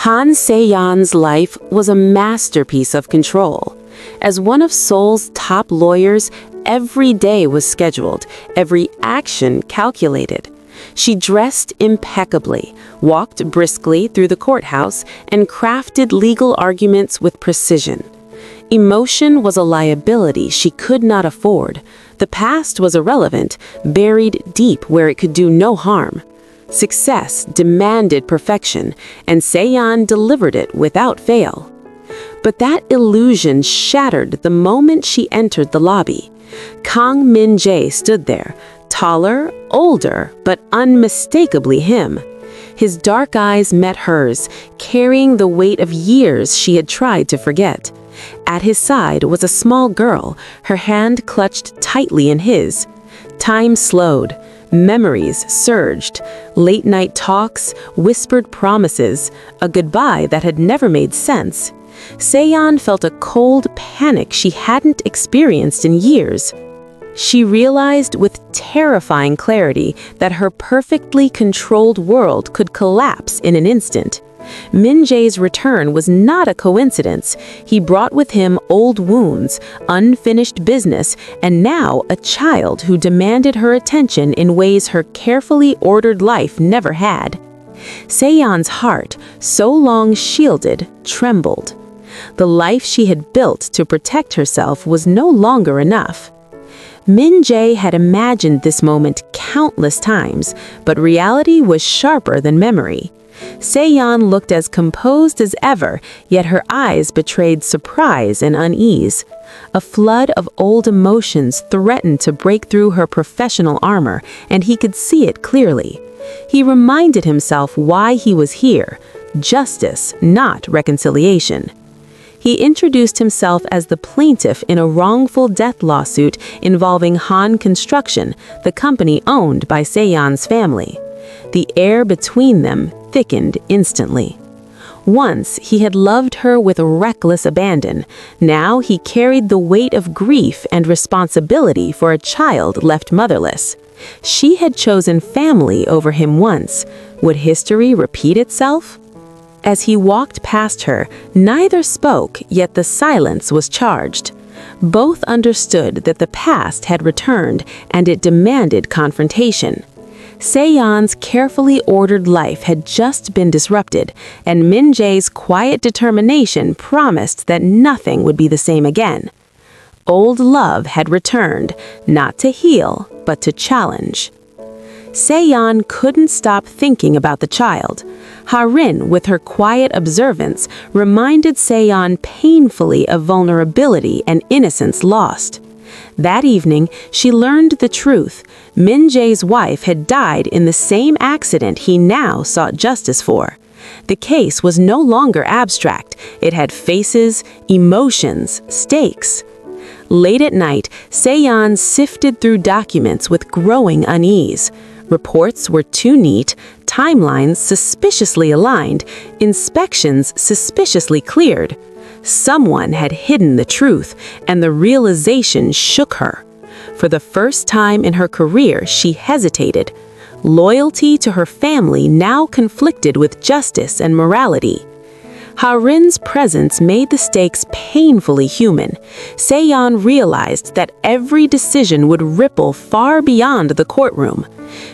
Han Se-yeon's life was a masterpiece of control. As one of Seoul's top lawyers, every day was scheduled, every action calculated. She dressed impeccably, walked briskly through the courthouse, and crafted legal arguments with precision. Emotion was a liability she could not afford. The past was irrelevant, buried deep where it could do no harm. Success demanded perfection, and Se-yeon delivered it without fail. But that illusion shattered the moment she entered the lobby. Kang Min-jae stood there, taller, older, but unmistakably him. His dark eyes met hers, carrying the weight of years she had tried to forget. At his side was a small girl, her hand clutched tightly in his. Time slowed. Memories surged. Late-night talks, whispered promises, a goodbye that had never made sense. Se-yeon felt a cold panic she hadn't experienced in years. She realized with terrifying clarity that her perfectly controlled world could collapse in an instant. Min-jae's return was not a coincidence. He brought with him old wounds, unfinished business, and now a child who demanded her attention in ways her carefully ordered life never had. Se-yeon's heart, so long shielded, trembled. The life she had built to protect herself was no longer enough. Min-jae had imagined this moment countless times, but reality was sharper than memory. Se-yeon looked as composed as ever, yet her eyes betrayed surprise and unease. A flood of old emotions threatened to break through her professional armor, and he could see it clearly. He reminded himself why he was here: justice, not reconciliation. He introduced himself as the plaintiff in a wrongful death lawsuit involving Han Construction, the company owned by Se-yeon's family. The air between them thickened instantly. Once he had loved her with reckless abandon. Now he carried the weight of grief and responsibility for a child left motherless. She had chosen family over him once. Would history repeat itself? As he walked past her, neither spoke, yet the silence was charged. Both understood that the past had returned, and it demanded confrontation. Se-yeon's carefully ordered life had just been disrupted, and Min-jae's quiet determination promised that nothing would be the same again. Old love had returned, not to heal, but to challenge. Se-yeon couldn't stop thinking about the child. Ha-rin, with her quiet observance, reminded Se-yeon painfully of vulnerability and innocence lost. That evening, she learned the truth. Min-jae's wife had died in the same accident he now sought justice for. The case was no longer abstract. It had faces, emotions, stakes. Late at night, Se-yeon sifted through documents with growing unease. Reports were too neat, timelines suspiciously aligned, inspections suspiciously cleared. Someone had hidden the truth, and the realization shook her. For the first time in her career, she hesitated. Loyalty to her family now conflicted with justice and morality. Ha-rin's presence made the stakes painfully human. Se-yeon realized that every decision would ripple far beyond the courtroom.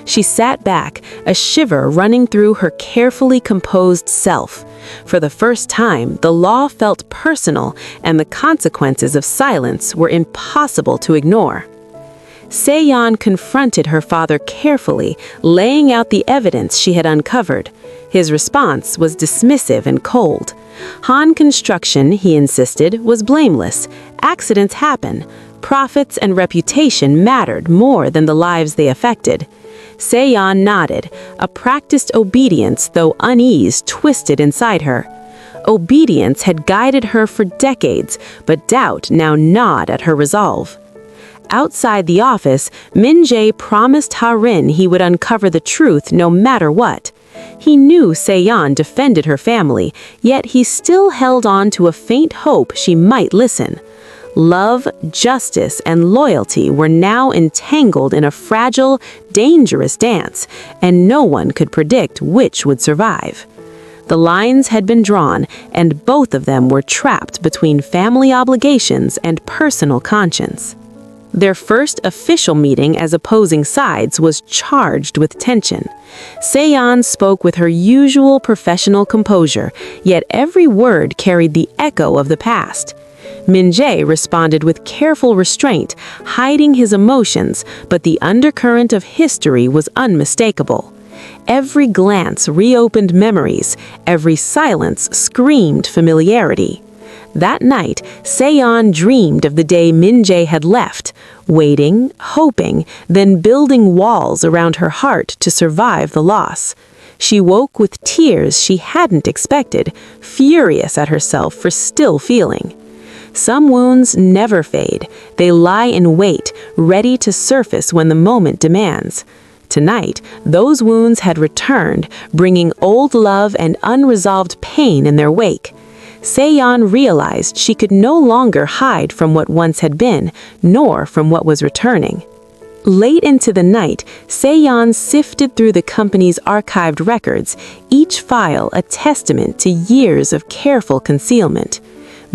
She sat back, a shiver running through her carefully composed self. For the first time, the law felt personal, and the consequences of silence were impossible to ignore. Se-yeon confronted her father carefully, laying out the evidence she had uncovered. His response was dismissive and cold. Han Construction, he insisted, was blameless. Accidents happen. Profits and reputation mattered more than the lives they affected. Se-yeon nodded, a practiced obedience, though unease, twisted inside her. Obedience had guided her for decades, but doubt now gnawed at her resolve. Outside the office, Min-jae promised Ha-rin he would uncover the truth no matter what. He knew Se-yeon defended her family, yet he still held on to a faint hope she might listen. Love, justice, and loyalty were now entangled in a fragile, dangerous dance, and no one could predict which would survive. The lines had been drawn, and both of them were trapped between family obligations and personal conscience. Their first official meeting as opposing sides was charged with tension. Se-yeon spoke with her usual professional composure, yet every word carried the echo of the past. Min-jae responded with careful restraint, hiding his emotions, but the undercurrent of history was unmistakable. Every glance reopened memories, every silence screamed familiarity. That night, Se-yeon dreamed of the day Min-jae had left, waiting, hoping, then building walls around her heart to survive the loss. She woke with tears she hadn't expected, furious at herself for still feeling. Some wounds never fade. They lie in wait, ready to surface when the moment demands. Tonight, those wounds had returned, bringing old love and unresolved pain in their wake. Se-yeon realized she could no longer hide from what once had been, nor from what was returning. Late into the night, Se-yeon sifted through the company's archived records, each file a testament to years of careful concealment.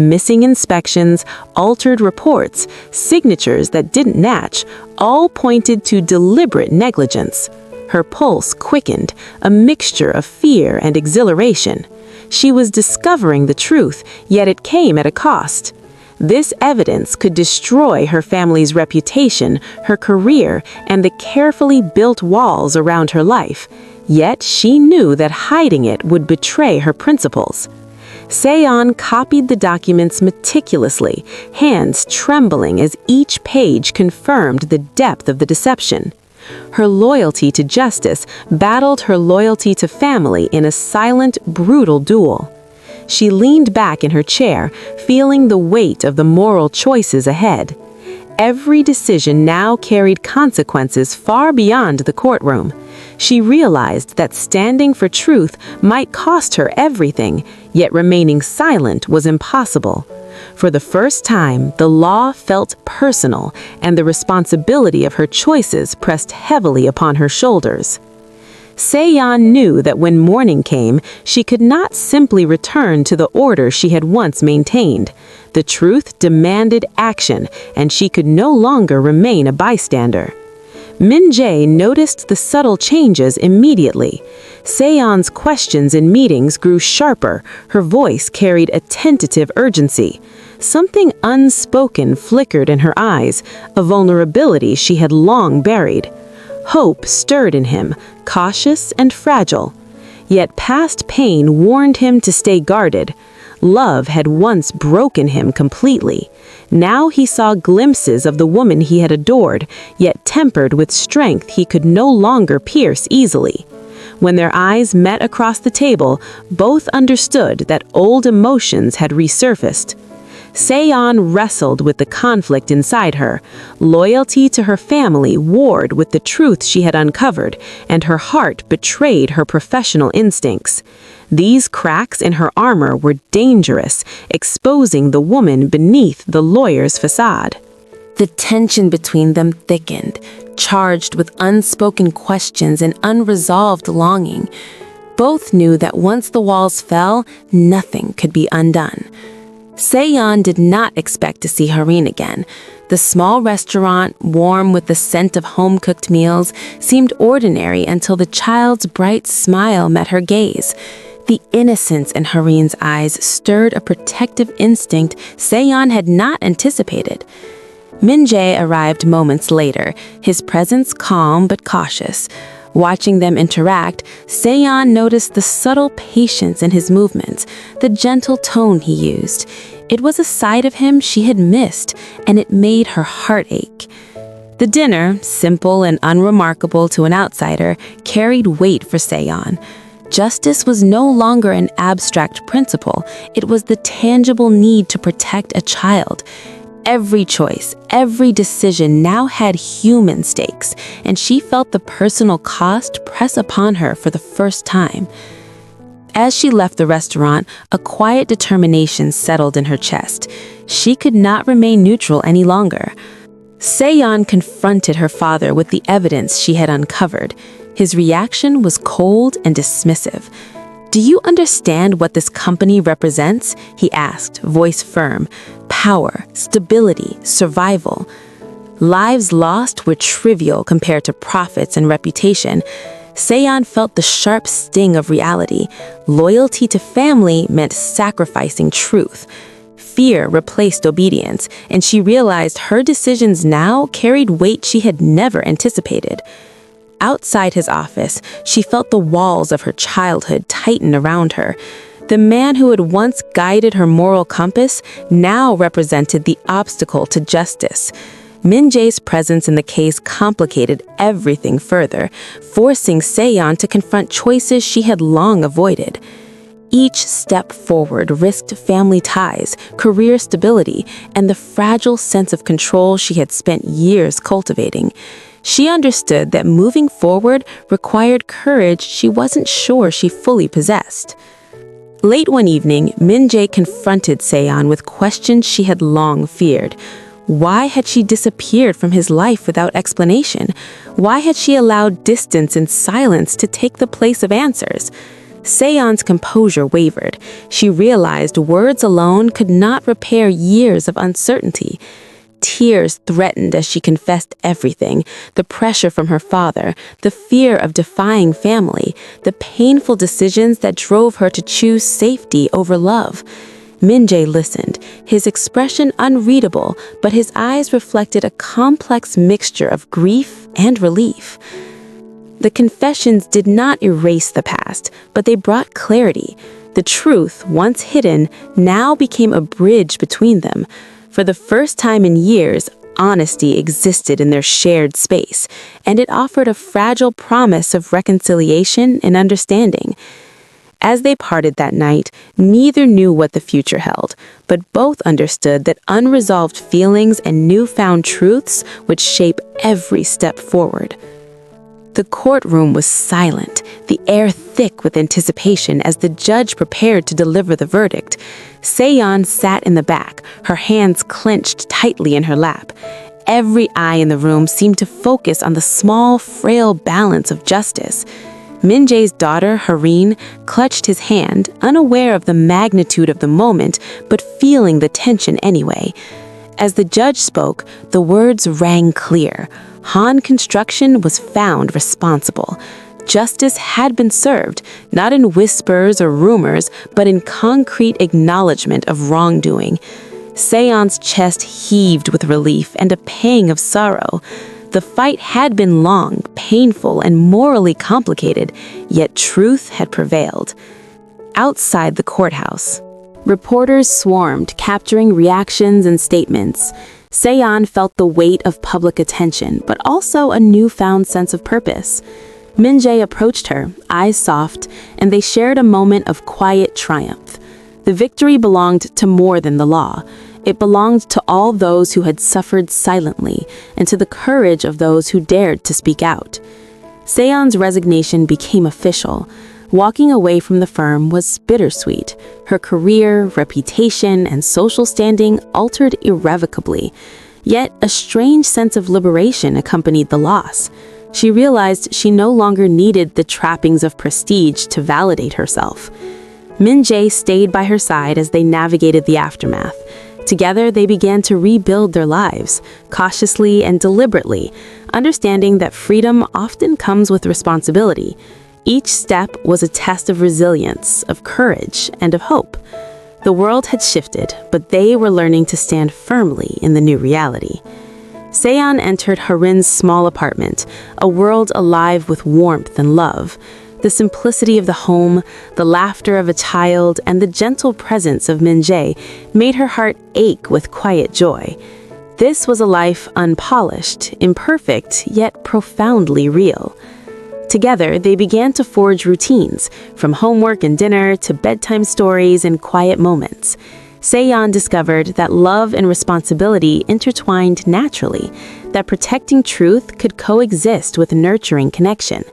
Missing inspections, altered reports, signatures that didn't match, all pointed to deliberate negligence. Her pulse quickened, a mixture of fear and exhilaration. She was discovering the truth, yet it came at a cost. This evidence could destroy her family's reputation, her career, and the carefully built walls around her life. Yet she knew that hiding it would betray her principles. Se-yeon copied the documents meticulously, hands trembling as each page confirmed the depth of the deception. Her loyalty to justice battled her loyalty to family in a silent, brutal duel. She leaned back in her chair, feeling the weight of the moral choices ahead. Every decision now carried consequences far beyond the courtroom. She realized that standing for truth might cost her everything, yet remaining silent was impossible. For the first time, the law felt personal, and the responsibility of her choices pressed heavily upon her shoulders. Se-yeon knew that when morning came, she could not simply return to the order she had once maintained. The truth demanded action, and she could no longer remain a bystander. Min-jae noticed the subtle changes immediately. Se-yeon's questions in meetings grew sharper, her voice carried a tentative urgency. Something unspoken flickered in her eyes, a vulnerability she had long buried. Hope stirred in him, cautious and fragile. Yet past pain warned him to stay guarded. Love had once broken him completely. Now he saw glimpses of the woman he had adored, yet tempered with strength he could no longer pierce easily. When their eyes met across the table, both understood that old emotions had resurfaced. Se-yeon wrestled with the conflict inside her. Loyalty to her family warred with the truth she had uncovered, and her heart betrayed her professional instincts. These cracks in her armor were dangerous, exposing the woman beneath the lawyer's facade. The tension between them thickened, charged with unspoken questions and unresolved longing. Both knew that once the walls fell, nothing could be undone. Se-yeon did not expect to see Hareen again. The small restaurant, warm with the scent of home-cooked meals, seemed ordinary until the child's bright smile met her gaze. The innocence in Hareen's eyes stirred a protective instinct Se-yeon had not anticipated. Min-jae arrived moments later, his presence calm but cautious. Watching them interact, Se-yeon noticed the subtle patience in his movements, the gentle tone he used. It was a side of him she had missed, and it made her heart ache. The dinner, simple and unremarkable to an outsider, carried weight for Se-yeon. Justice was no longer an abstract principle, it was the tangible need to protect a child. Every choice, every decision now had human stakes, and she felt the personal cost press upon her for the first time. As she left the restaurant, a quiet determination settled in her chest. She could not remain neutral any longer. Se-yeon confronted her father with the evidence she had uncovered. His reaction was cold and dismissive. "Do you understand what this company represents?" he asked, voice firm. "Power, stability, survival." Lives lost were trivial compared to profits and reputation. Seon felt the sharp sting of reality. Loyalty to family meant sacrificing truth. Fear replaced obedience, and she realized her decisions now carried weight she had never anticipated. Outside his office, she felt the walls of her childhood tighten around her. The man who had once guided her moral compass now represented the obstacle to justice. Min Jae's presence in the case complicated everything further, forcing Seon to confront choices she had long avoided. Each step forward risked family ties, career stability, and the fragile sense of control she had spent years cultivating. She understood that moving forward required courage she wasn't sure she fully possessed. Late one evening, Min Jae confronted Seon with questions she had long feared. Why had she disappeared from his life without explanation? Why had she allowed distance and silence to take the place of answers? Seon's composure wavered. She realized words alone could not repair years of uncertainty. Tears threatened as she confessed everything: the pressure from her father, the fear of defying family, the painful decisions that drove her to choose safety over love. Min Jae listened, his expression unreadable, but his eyes reflected a complex mixture of grief and relief. The confessions did not erase the past, but they brought clarity. The truth, once hidden, now became a bridge between them. For the first time in years, honesty existed in their shared space, and it offered a fragile promise of reconciliation and understanding. As they parted that night, neither knew what the future held, but both understood that unresolved feelings and newfound truths would shape every step forward. The courtroom was silent, the air thick with anticipation as the judge prepared to deliver the verdict. Seon sat in the back, her hands clenched tightly in her lap. Every eye in the room seemed to focus on the small, frail balance of justice. Min Jae's daughter, Hareen, clutched his hand, unaware of the magnitude of the moment, but feeling the tension anyway. As the judge spoke, the words rang clear. Han Construction was found responsible. Justice had been served, not in whispers or rumors, but in concrete acknowledgement of wrongdoing. Seon's chest heaved with relief and a pang of sorrow. The fight had been long, painful, and morally complicated, yet truth had prevailed. Outside the courthouse, reporters swarmed, capturing reactions and statements. Seon felt the weight of public attention, but also a newfound sense of purpose. Min Jae approached her, eyes soft, and they shared a moment of quiet triumph. The victory belonged to more than the law. It belonged to all those who had suffered silently, and to the courage of those who dared to speak out. Seon's resignation became official. Walking away from the firm was bittersweet. Her career, reputation, and social standing altered irrevocably. Yet a strange sense of liberation accompanied the loss. She realized she no longer needed the trappings of prestige to validate herself. Min Jae stayed by her side as they navigated the aftermath. Together, they began to rebuild their lives, cautiously and deliberately, understanding that freedom often comes with responsibility. Each step was a test of resilience, of courage, and of hope. The world had shifted, but they were learning to stand firmly in the new reality. Seon entered Harin's small apartment, a world alive with warmth and love. The simplicity of the home, the laughter of a child, and the gentle presence of Min Jae made her heart ache with quiet joy. This was a life unpolished, imperfect, yet profoundly real. Together, they began to forge routines, from homework and dinner to bedtime stories and quiet moments. Seon discovered that love and responsibility intertwined naturally, that protecting truth could coexist with nurturing connection.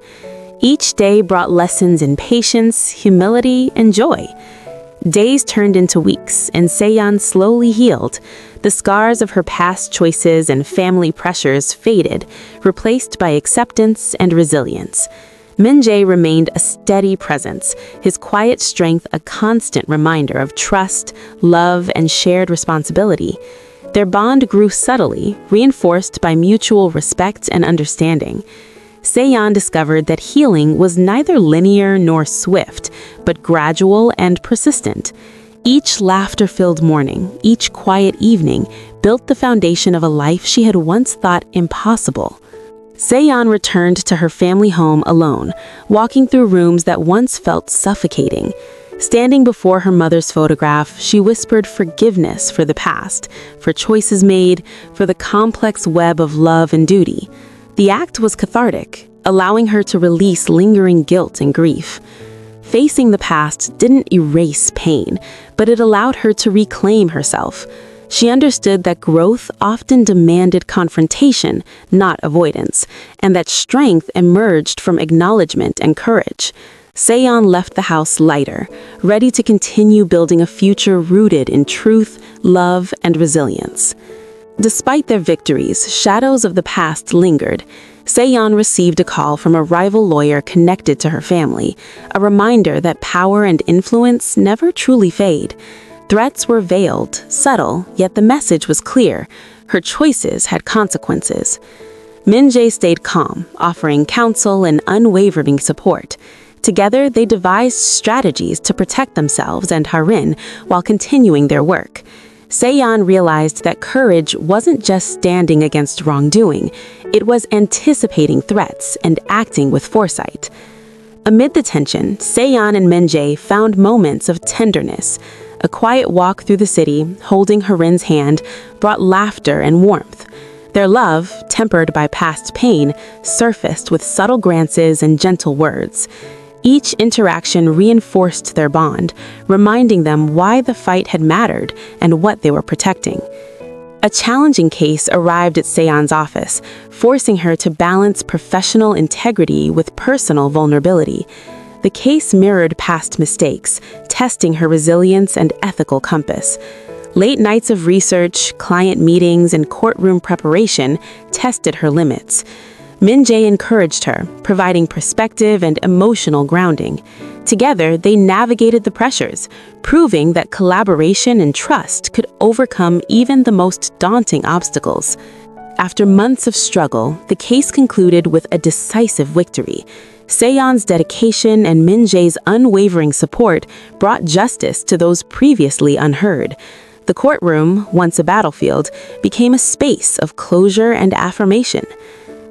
Each day brought lessons in patience, humility, and joy. Days turned into weeks, and Seon slowly healed. The scars of her past choices and family pressures faded, replaced by acceptance and resilience. Min-jae remained a steady presence, his quiet strength a constant reminder of trust, love, and shared responsibility. Their bond grew subtly, reinforced by mutual respect and understanding. Se-yeon discovered that healing was neither linear nor swift, but gradual and persistent. Each laughter-filled morning, each quiet evening, built the foundation of a life she had once thought impossible. Se-yeon returned to her family home alone, walking through rooms that once felt suffocating. Standing before her mother's photograph, she whispered forgiveness for the past, for choices made, for the complex web of love and duty. The act was cathartic, allowing her to release lingering guilt and grief. Facing the past didn't erase pain, but it allowed her to reclaim herself. She understood that growth often demanded confrontation, not avoidance, and that strength emerged from acknowledgement and courage. Se-yeon left the house lighter, ready to continue building a future rooted in truth, love, and resilience. Despite their victories, shadows of the past lingered. Se-yeon received a call from a rival lawyer connected to her family, a reminder that power and influence never truly fade. Threats were veiled, subtle, yet the message was clear. Her choices had consequences. Min-jae stayed calm, offering counsel and unwavering support. Together, they devised strategies to protect themselves and Harin while continuing their work. Se-yeon realized that courage wasn't just standing against wrongdoing, it was anticipating threats and acting with foresight. Amid the tension, Se-yeon and Min-jae found moments of tenderness. A quiet walk through the city, holding Harin's hand, brought laughter and warmth. Their love, tempered by past pain, surfaced with subtle glances and gentle words. Each interaction reinforced their bond, reminding them why the fight had mattered and what they were protecting. A challenging case arrived at Se-yeon's office, forcing her to balance professional integrity with personal vulnerability. The case mirrored past mistakes, testing her resilience and ethical compass. Late nights of research, client meetings, and courtroom preparation tested her limits. Min-jae encouraged her, providing perspective and emotional grounding. Together, they navigated the pressures, proving that collaboration and trust could overcome even the most daunting obstacles. After months of struggle, the case concluded with a decisive victory. Se-yeon's dedication and Min-jae's unwavering support brought justice to those previously unheard. The courtroom, once a battlefield, became a space of closure and affirmation.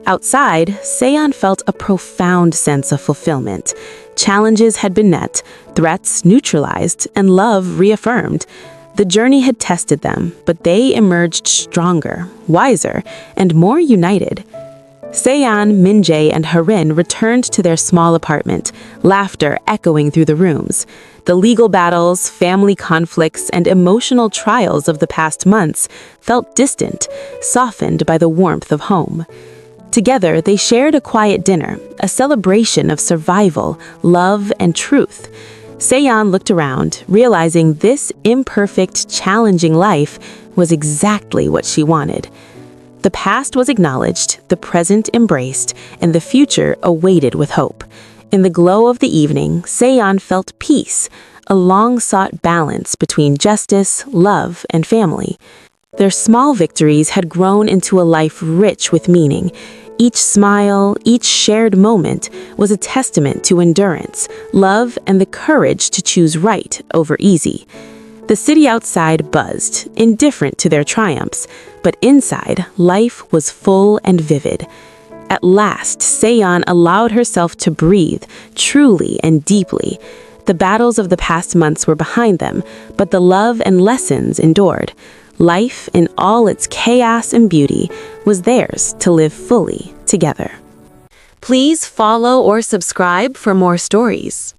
Outside, Se-yeon felt a profound sense of fulfillment. Challenges had been met, threats neutralized, and love reaffirmed. The journey had tested them, but they emerged stronger, wiser, and more united. Se-yeon, Min-jae, and Harin returned to their small apartment, laughter echoing through the rooms. The legal battles, family conflicts, and emotional trials of the past months felt distant, softened by the warmth of home. Together, they shared a quiet dinner, a celebration of survival, love, and truth. Se-yeon looked around, realizing this imperfect, challenging life was exactly what she wanted. The past was acknowledged, the present embraced, and the future awaited with hope. In the glow of the evening, Se-yeon felt peace, a long-sought balance between justice, love, and family. Their small victories had grown into a life rich with meaning. Each smile, each shared moment was a testament to endurance, love, and the courage to choose right over easy. The city outside buzzed, indifferent to their triumphs, but inside, life was full and vivid. At last, Se-yeon allowed herself to breathe, truly and deeply. The battles of the past months were behind them, but the love and lessons endured. Life, in all its chaos and beauty, was theirs to live fully together. Please follow or subscribe for more stories.